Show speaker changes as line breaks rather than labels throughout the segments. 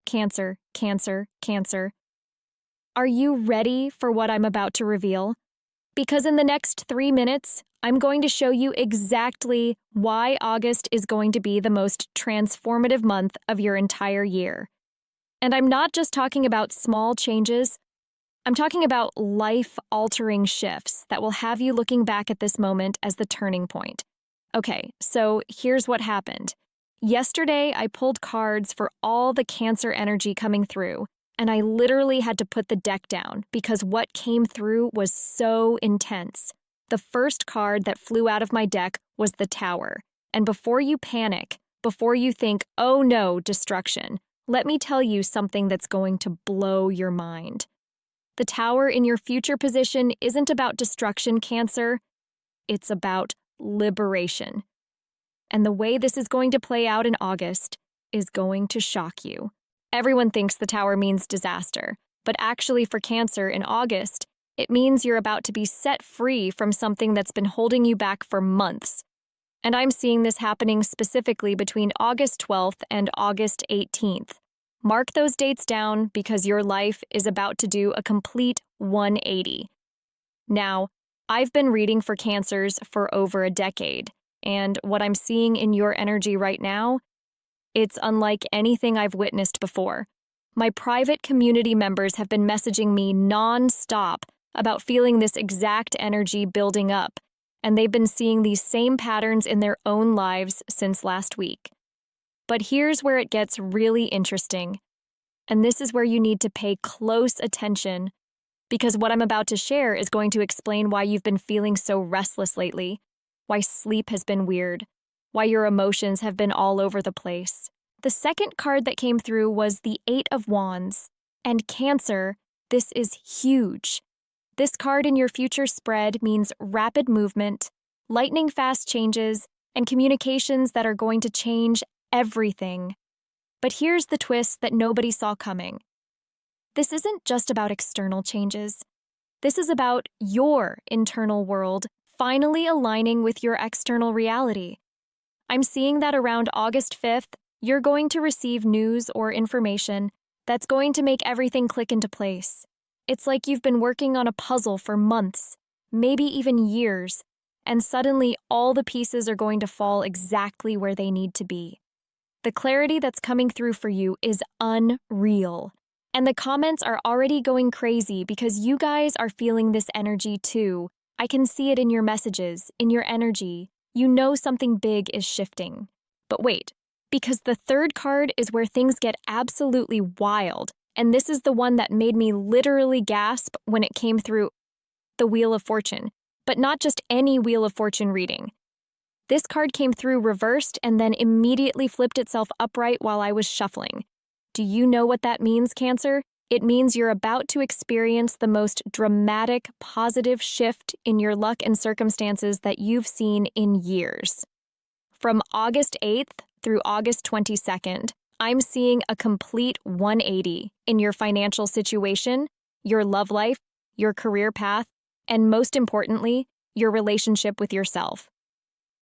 Cancer, Cancer, Cancer. Are you ready for what I'm about to reveal? Because in the next 3 minutes, I'm going to show you exactly why August is going to be the most transformative month of your entire year. And I'm not just talking about small changes, I'm talking about life-altering shifts that will have you looking back at this moment as the turning point. Okay, so here's what happened. Yesterday, I pulled cards for all the Cancer energy coming through, and I literally had to put the deck down because what came through was so intense. The first card that flew out of my deck was the Tower. And before you panic, before you think, oh no, destruction, let me tell you something that's going to blow your mind. The Tower in your future position isn't about destruction, Cancer. It's about liberation. And the way this is going to play out in August is going to shock you. Everyone thinks the Tower means disaster, but actually for Cancer in August, it means you're about to be set free from something that's been holding you back for months. And I'm seeing this happening specifically between August 12th and August 18th. Mark those dates down because your life is about to do a complete 180. Now, I've been reading for Cancers for over a decade, and what I'm seeing in your energy right now, it's unlike anything I've witnessed before. My private community members have been messaging me non-stop about feeling this exact energy building up, and they've been seeing these same patterns in their own lives since last week. But here's where it gets really interesting, and this is where you need to pay close attention, because what I'm about to share is going to explain why you've been feeling so restless lately, why sleep has been weird, why your emotions have been all over the place. The second card that came through was the Eight of Wands, and Cancer, this is huge. This card in your future spread means rapid movement, lightning-fast changes, and communications that are going to change everything. But here's the twist that nobody saw coming. This isn't just about external changes. This is about your internal world finally aligning with your external reality. I'm seeing that around August 5th, you're going to receive news or information that's going to make everything click into place. It's like you've been working on a puzzle for months, maybe even years, and suddenly all the pieces are going to fall exactly where they need to be. The clarity that's coming through for you is unreal. And the comments are already going crazy because you guys are feeling this energy too. I can see it in your messages, in your energy. You know something big is shifting. But wait, because the third card is where things get absolutely wild, and this is the one that made me literally gasp when it came through, the Wheel of Fortune, but not just any Wheel of Fortune reading. This card came through reversed and then immediately flipped itself upright while I was shuffling. Do you know what that means, Cancer? It means you're about to experience the most dramatic, positive shift in your luck and circumstances that you've seen in years. From August 8th through August 22nd, I'm seeing a complete 180 in your financial situation, your love life, your career path, and most importantly, your relationship with yourself.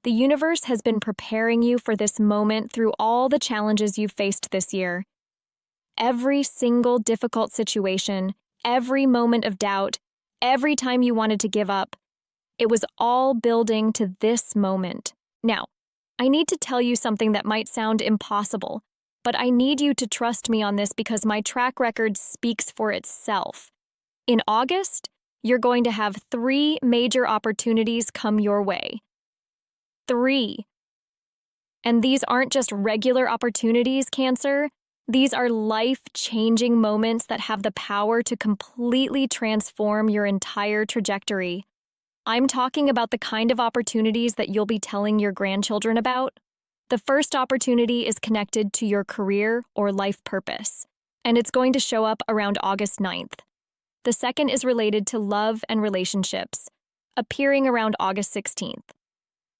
The universe has been preparing you for this moment through all the challenges you've faced this year. Every single difficult situation, every moment of doubt, every time you wanted to give up, it was all building to this moment. Now, I need to tell you something that might sound impossible, but I need you to trust me on this because my track record speaks for itself. In August, you're going to have 3 major opportunities come your way. 3. And these aren't just regular opportunities, Cancer. These are life-changing moments that have the power to completely transform your entire trajectory. I'm talking about the kind of opportunities that you'll be telling your grandchildren about. The first opportunity is connected to your career or life purpose, and it's going to show up around August 9th. The second is related to love and relationships, appearing around August 16th.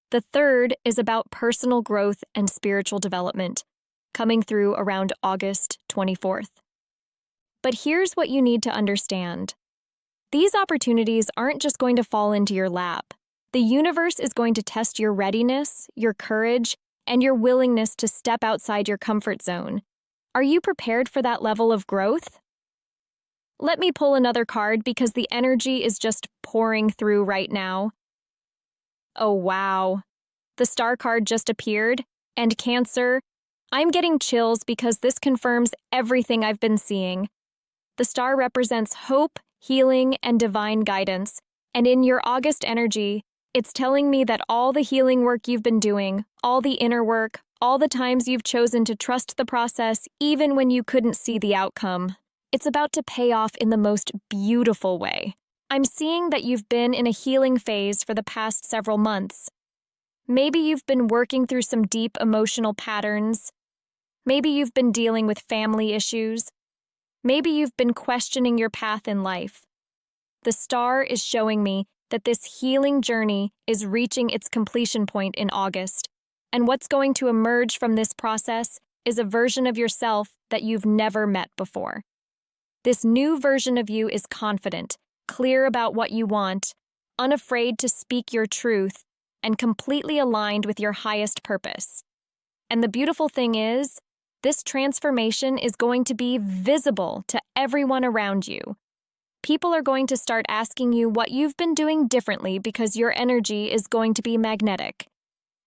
The third is about personal growth and spiritual development, coming through around August 24th. But here's what you need to understand. These opportunities aren't just going to fall into your lap. The universe is going to test your readiness, your courage, and your willingness to step outside your comfort zone. Are you prepared for that level of growth? Let me pull another card because the energy is just pouring through right now. Oh, wow. The star card just appeared, and Cancer, I'm getting chills because this confirms everything I've been seeing. The star represents hope, healing, and divine guidance, and in your August energy, it's telling me that all the healing work you've been doing, all the inner work, all the times you've chosen to trust the process even when you couldn't see the outcome, it's about to pay off in the most beautiful way. I'm seeing that you've been in a healing phase for the past several months. Maybe you've been working through some deep emotional patterns. Maybe you've been dealing with family issues. Maybe you've been questioning your path in life. The star is showing me that this healing journey is reaching its completion point in August, and what's going to emerge from this process is a version of yourself that you've never met before. This new version of you is confident, clear about what you want, unafraid to speak your truth, and completely aligned with your highest purpose. And the beautiful thing is, this transformation is going to be visible to everyone around you. People are going to start asking you what you've been doing differently because your energy is going to be magnetic.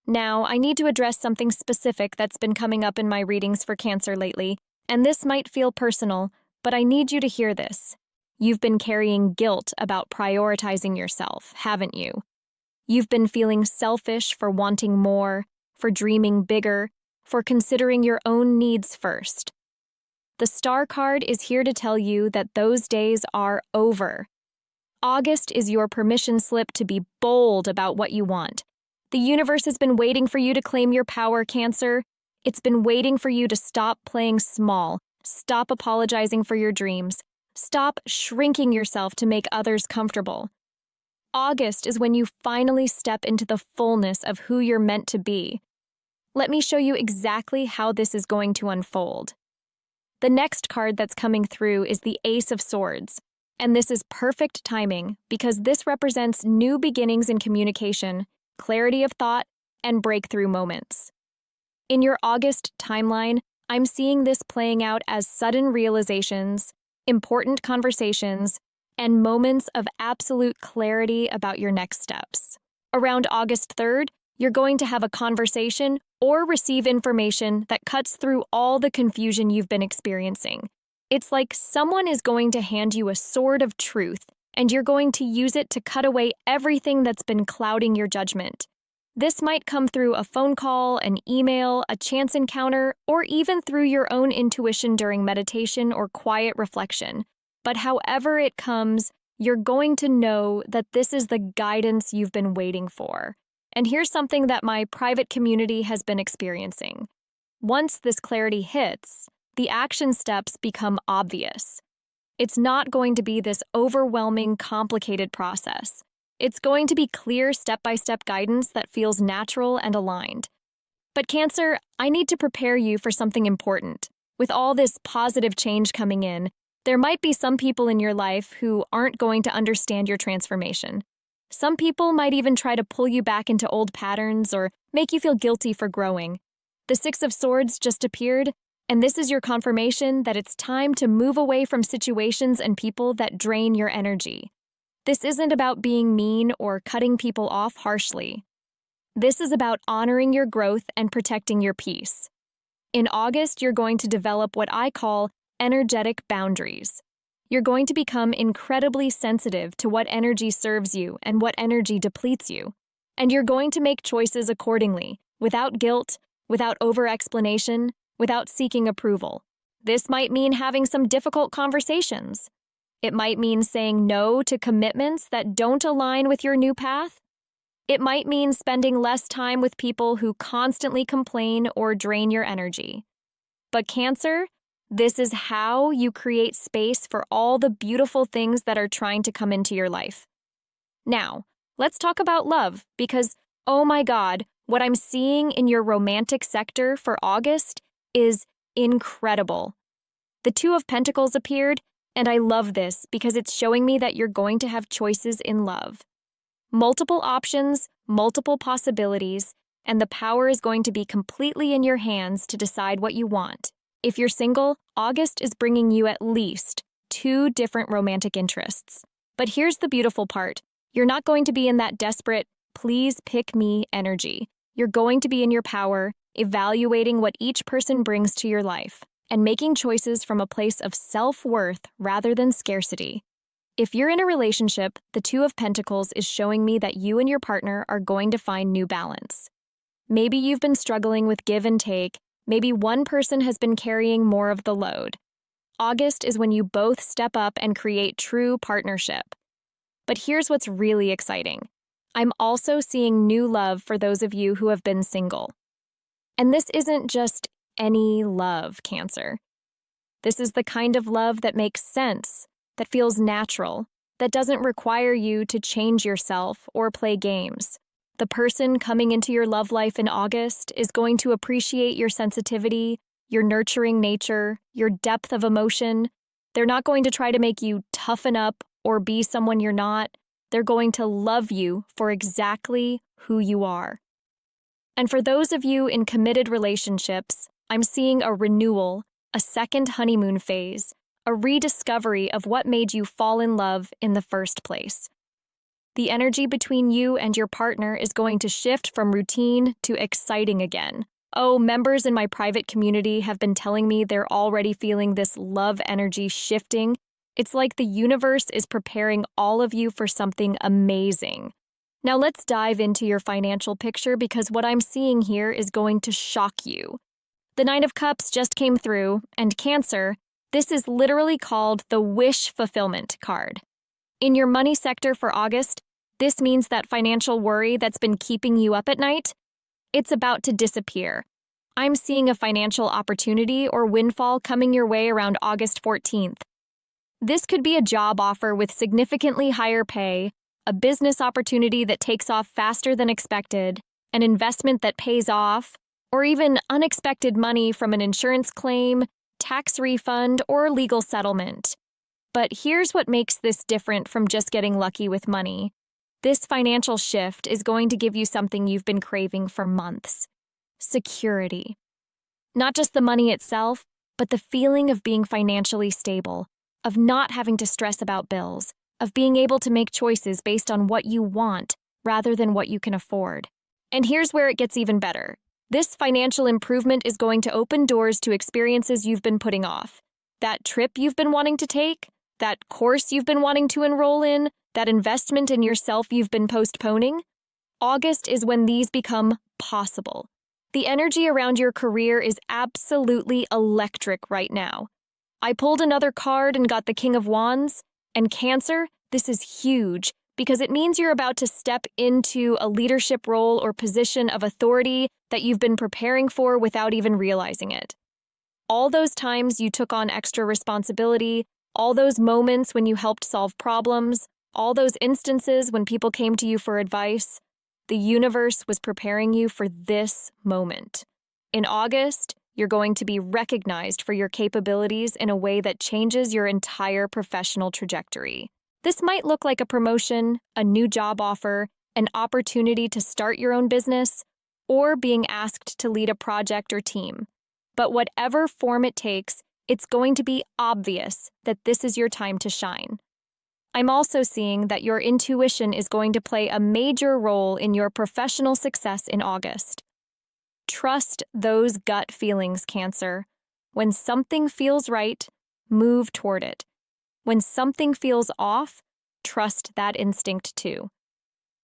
Now, I need to address something specific that's been coming up in my readings for Cancer lately, and this might feel personal, but I need you to hear this. You've been carrying guilt about prioritizing yourself, haven't you? You've been feeling selfish for wanting more, for dreaming bigger, for considering your own needs first. The star card is here to tell you that those days are over. August is your permission slip to be bold about what you want. The universe has been waiting for you to claim your power, Cancer. It's been waiting for you to stop playing small, stop apologizing for your dreams, stop shrinking yourself to make others comfortable. August is when you finally step into the fullness of who you're meant to be. Let me show you exactly how this is going to unfold. The next card that's coming through is the Ace of Swords, and this is perfect timing because this represents new beginnings in communication, clarity of thought, and breakthrough moments. In your August timeline, I'm seeing this playing out as sudden realizations, important conversations, and moments of absolute clarity about your next steps. Around August 3rd, you're going to have a conversation or receive information that cuts through all the confusion you've been experiencing. It's like someone is going to hand you a sword of truth, and you're going to use it to cut away everything that's been clouding your judgment. This might come through a phone call, an email, a chance encounter, or even through your own intuition during meditation or quiet reflection. But however it comes, you're going to know that this is the guidance you've been waiting for. And here's something that my private community has been experiencing. Once this clarity hits, the action steps become obvious. It's not going to be this overwhelming, complicated process. It's going to be clear step-by-step guidance that feels natural and aligned. But Cancer, I need to prepare you for something important. With all this positive change coming in, there might be some people in your life who aren't going to understand your transformation. Some people might even try to pull you back into old patterns or make you feel guilty for growing. The Six of Swords just appeared, and this is your confirmation that it's time to move away from situations and people that drain your energy. This isn't about being mean or cutting people off harshly. This is about honoring your growth and protecting your peace. In August, you're going to develop what I call energetic boundaries. You're going to become incredibly sensitive to what energy serves you and what energy depletes you. And you're going to make choices accordingly, without guilt, without over-explanation, without seeking approval. This might mean having some difficult conversations. It might mean saying no to commitments that don't align with your new path. It might mean spending less time with people who constantly complain or drain your energy. But Cancer, this is how you create space for all the beautiful things that are trying to come into your life. Now, let's talk about love, because, oh my God, what I'm seeing in your romantic sector for August is incredible. The Two of Pentacles appeared, and I love this because it's showing me that you're going to have choices in love. Multiple options, multiple possibilities, and the power is going to be completely in your hands to decide what you want. If you're single, August is bringing you at least 2 different romantic interests. But here's the beautiful part. You're not going to be in that desperate, please pick me energy. You're going to be in your power, evaluating what each person brings to your life, and making choices from a place of self-worth rather than scarcity. If you're in a relationship, the Two of Pentacles is showing me that you and your partner are going to find new balance. Maybe you've been struggling with give and take. Maybe one person has been carrying more of the load. August is when you both step up and create true partnership. But here's what's really exciting. I'm also seeing new love for those of you who have been single. And this isn't just any love, Cancer. This is the kind of love that makes sense, that feels natural, that doesn't require you to change yourself or play games. The person coming into your love life in August is going to appreciate your sensitivity, your nurturing nature, your depth of emotion. They're not going to try to make you toughen up or be someone you're not. They're going to love you for exactly who you are. And for those of you in committed relationships, I'm seeing a renewal, a second honeymoon phase, a rediscovery of what made you fall in love in the first place. The energy between you and your partner is going to shift from routine to exciting again. Oh, members in my private community have been telling me they're already feeling this love energy shifting. It's like the universe is preparing all of you for something amazing. Now let's dive into your financial picture because what I'm seeing here is going to shock you. The Nine of Cups just came through, and Cancer, this is literally called the wish fulfillment card. In your money sector for August, this means that financial worry that's been keeping you up at night, it's about to disappear. I'm seeing a financial opportunity or windfall coming your way around August 14th. This could be a job offer with significantly higher pay, a business opportunity that takes off faster than expected, an investment that pays off, or even unexpected money from an insurance claim, tax refund, or legal settlement. But here's what makes this different from just getting lucky with money. This financial shift is going to give you something you've been craving for months: security. Not just the money itself, but the feeling of being financially stable, of not having to stress about bills, of being able to make choices based on what you want rather than what you can afford. And here's where it gets even better. This financial improvement is going to open doors to experiences you've been putting off. That trip you've been wanting to take, that course you've been wanting to enroll in, that investment in yourself you've been postponing. August is when these become possible. The energy around your career is absolutely electric right now. I pulled another card and got the King of Wands, and Cancer, this is huge because it means you're about to step into a leadership role or position of authority that you've been preparing for without even realizing it. All those times you took on extra responsibility, all those moments when you helped solve problems, all those instances when people came to you for advice, the universe was preparing you for this moment. In August, you're going to be recognized for your capabilities in a way that changes your entire professional trajectory. This might look like a promotion, a new job offer, an opportunity to start your own business, or being asked to lead a project or team. But whatever form it takes, it's going to be obvious that this is your time to shine. I'm also seeing that your intuition is going to play a major role in your professional success in August. Trust those gut feelings, Cancer. When something feels right, move toward it. When something feels off, trust that instinct too.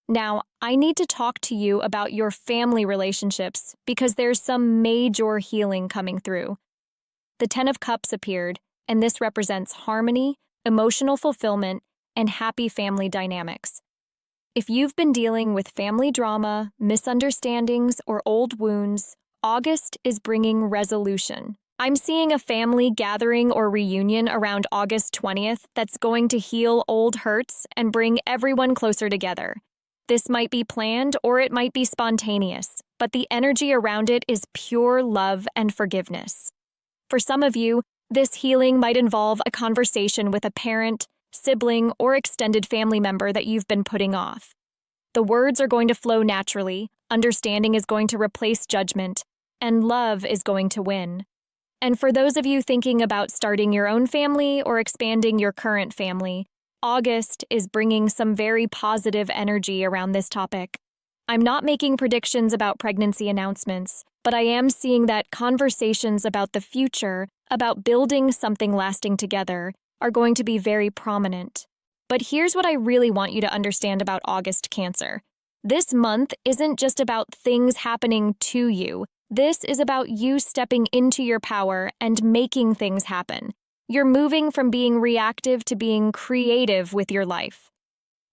Now, I need to talk to you about your family relationships because there's some major healing coming through. The Ten of Cups appeared, and this represents harmony, emotional fulfillment, and happy family dynamics. If you've been dealing with family drama, misunderstandings, or old wounds, August is bringing resolution. I'm seeing a family gathering or reunion around August 20th that's going to heal old hurts and bring everyone closer together. This might be planned or it might be spontaneous, but the energy around it is pure love and forgiveness. For some of you, this healing might involve a conversation with a parent, sibling, or extended family member that you've been putting off. The words are going to flow naturally, understanding is going to replace judgment, and love is going to win. And for those of you thinking about starting your own family or expanding your current family, August is bringing some very positive energy around this topic. I'm not making predictions about pregnancy announcements, but I am seeing that conversations about the future, about building something lasting together, are going to be very prominent. But here's what I really want you to understand about August, Cancer. This month isn't just about things happening to you. This is about you stepping into your power and making things happen. You're moving from being reactive to being creative with your life.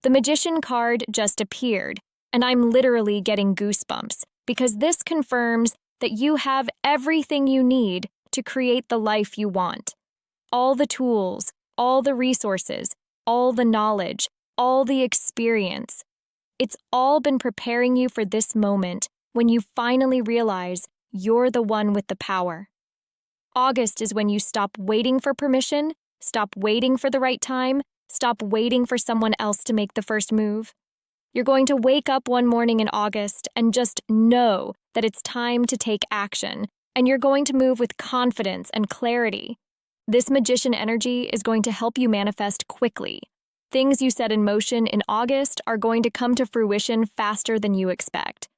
The Magician card just appeared, and I'm literally getting goosebumps because this confirms that you have everything you need to create the life you want. All the tools, all the resources, all the knowledge, all the experience. It's all been preparing you for this moment when you finally realize you're the one with the power. August is when you stop waiting for permission, stop waiting for the right time, stop waiting for someone else to make the first move. You're going to wake up one morning in August and just know that it's time to take action, and you're going to move with confidence and clarity. This Magician energy is going to help you manifest quickly. Things you set in motion in August are going to come to fruition faster than you expect.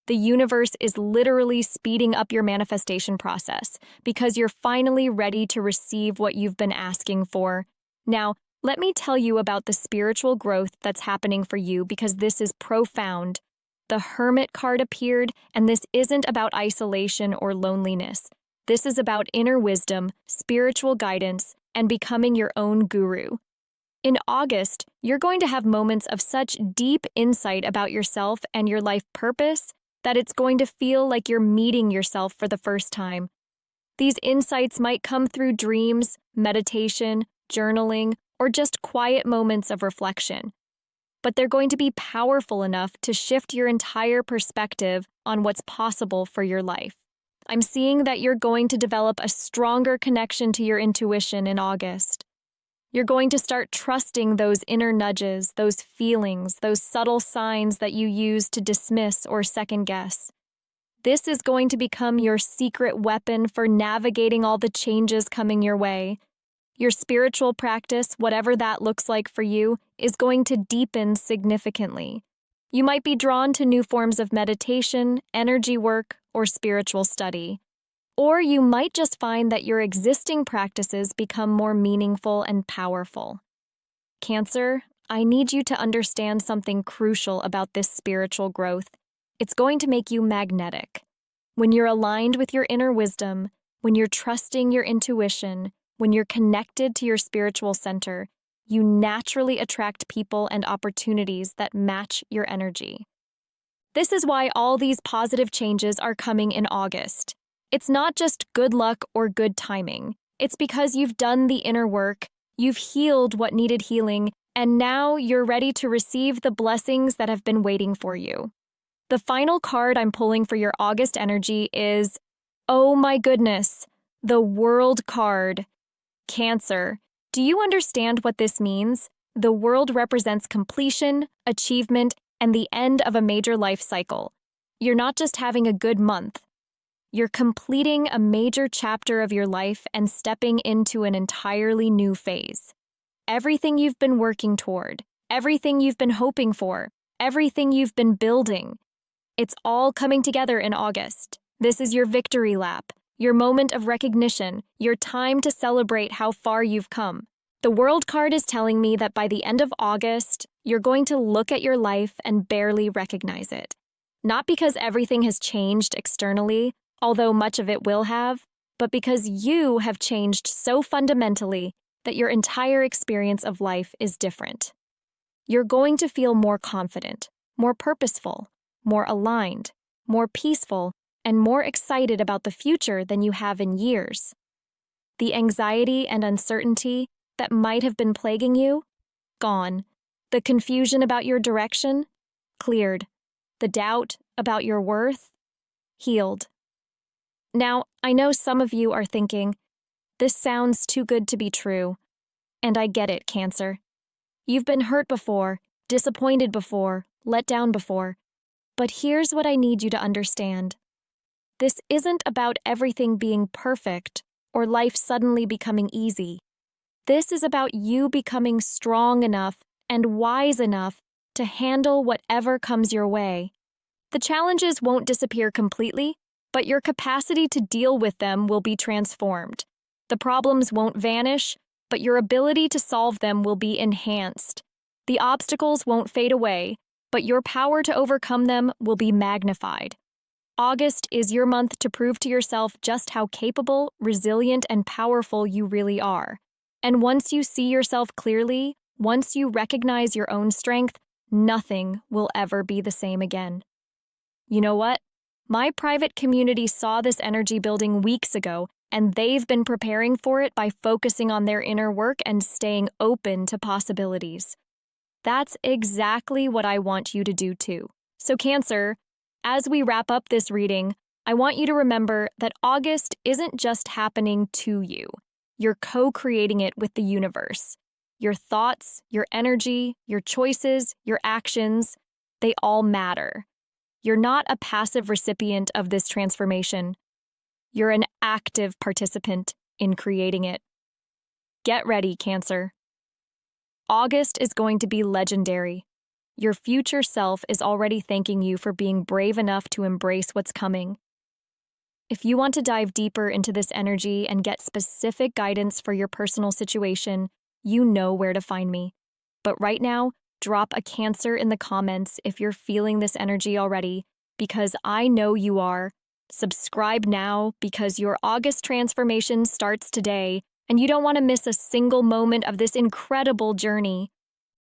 The universe is literally speeding up your manifestation process because you're finally ready to receive what you've been asking for. Now, let me tell you about the spiritual growth that's happening for you because this is profound. The Hermit card appeared, and this isn't about isolation or loneliness. This is about inner wisdom, spiritual guidance, and becoming your own guru. In August, you're going to have moments of such deep insight about yourself and your life purpose that it's going to feel like you're meeting yourself for the first time. These insights might come through dreams, meditation, journaling, or just quiet moments of reflection. But they're going to be powerful enough to shift your entire perspective on what's possible for your life. I'm seeing that you're going to develop a stronger connection to your intuition in August. You're going to start trusting those inner nudges, those feelings, those subtle signs that you use to dismiss or second guess. This is going to become your secret weapon for navigating all the changes coming your way. Your spiritual practice, whatever that looks like for you, is going to deepen significantly. You might be drawn to new forms of meditation, energy work, or spiritual study. Or you might just find that your existing practices become more meaningful and powerful. Cancer, I need you to understand something crucial about this spiritual growth. It's going to make you magnetic. When you're aligned with your inner wisdom, when you're trusting your intuition, when you're connected to your spiritual center, you naturally attract people and opportunities that match your energy. This is why all these positive changes are coming in August. It's not just good luck or good timing. It's because you've done the inner work, you've healed what needed healing, and now you're ready to receive the blessings that have been waiting for you. The final card I'm pulling for your August energy is, oh my goodness, the World card. Cancer, do you understand what this means? The World represents completion, achievement, and the end of a major life cycle. You're not just having a good month. You're completing a major chapter of your life and stepping into an entirely new phase. Everything you've been working toward, everything you've been hoping for, everything you've been building, it's all coming together in August. This is your victory lap, your moment of recognition, your time to celebrate how far you've come. The World card is telling me that by the end of August, you're going to look at your life and barely recognize it. Not because everything has changed externally, although much of it will have, but because you have changed so fundamentally that your entire experience of life is different. You're going to feel more confident, more purposeful, more aligned, more peaceful, and more excited about the future than you have in years. The anxiety and uncertainty that might have been plaguing you? Gone. The confusion about your direction? Cleared. The doubt about your worth? Healed. Now, I know some of you are thinking, this sounds too good to be true. And I get it, Cancer. You've been hurt before, disappointed before, let down before. But here's what I need you to understand. This isn't about everything being perfect or life suddenly becoming easy. This is about you becoming strong enough and wise enough to handle whatever comes your way. The challenges won't disappear completely, but your capacity to deal with them will be transformed. The problems won't vanish, but your ability to solve them will be enhanced. The obstacles won't fade away, but your power to overcome them will be magnified. August is your month to prove to yourself just how capable, resilient, and powerful you really are. And once you see yourself clearly, once you recognize your own strength, nothing will ever be the same again. You know what? My private community saw this energy building weeks ago, and they've been preparing for it by focusing on their inner work and staying open to possibilities. That's exactly what I want you to do too. So Cancer, as we wrap up this reading, I want you to remember that August isn't just happening to you. You're co-creating it with the universe. Your thoughts, your energy, your choices, your actions, they all matter. You're not a passive recipient of this transformation. You're an active participant in creating it. Get ready, Cancer. August is going to be legendary. Your future self is already thanking you for being brave enough to embrace what's coming. If you want to dive deeper into this energy and get specific guidance for your personal situation, you know where to find me. But right now, drop a Cancer in the comments if you're feeling this energy already, because I know you are. Subscribe now because your August transformation starts today, and you don't want to miss a single moment of this incredible journey.